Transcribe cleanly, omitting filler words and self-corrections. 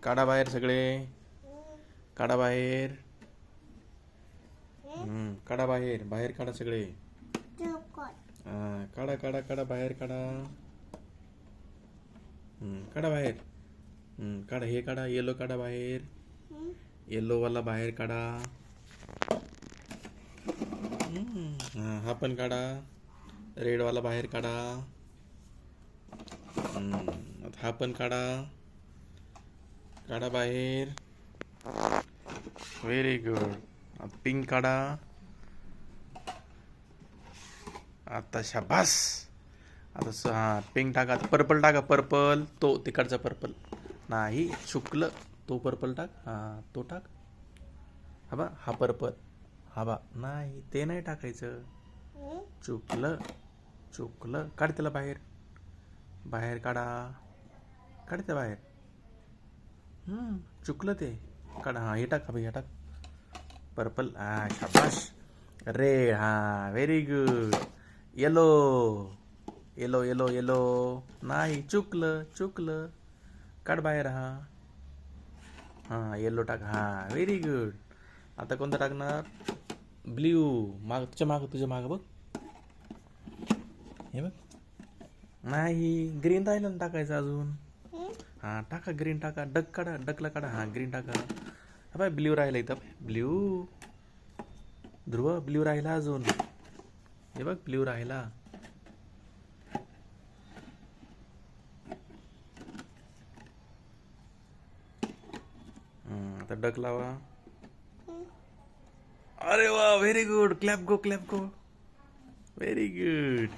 काढा बाहेर सगळे. काढा बाहेर. काढा बाहेर. बाहेर काढा सगळे. काढा काढा काढा बाहेर काढा. काढा बाहेर. काढा हे काढा. येलो काढा बाहेर. येलो वाला बाहेर काढा. हा पण काढा. रेड वाला बाहेर काढा. हा पण काढा. काढा बाहेर. Very good. पिंक काढा. आता शाबास. आता पिंक टाका. पर्पल टाका. पर्पल तो तिकडचा पर्पल नाही. चुकलं. तो पर्पल टाक. तो टाक. हा पर्पल. नाही ते नाही टाकायचं. चुकलं. चुकलं. काढ त्याला बाहेर. बाहेर काढा. काढते बाहेर. चुकलं ते. काढा. हे टाक. हे टाक. पर्पल. शाबाश. Red. Very good. Yellow. Yellow yellow yellow नाही. चुकलं. चुकलं. काढ बाहेर. येलो टाक. Very good. आता कोणतं टाकणार? ब्ल्यू. तुझ्या माग बघ. हे बघ. नाही ग्रीन राहिलं ना टाकायचं अजून. टाका ग्रीन टाका. डक काढा. डकला काढा. ग्रीन टाका. बाय ब्ल्यू राहिला इथं. ब्ल्यू. ध्रुव ब्ल्यू राहिला अजून. हे बघ ब्ल्यू राहिला. आता डक लावा. अरे वा. Very good. Clap go. Clap go. Very good.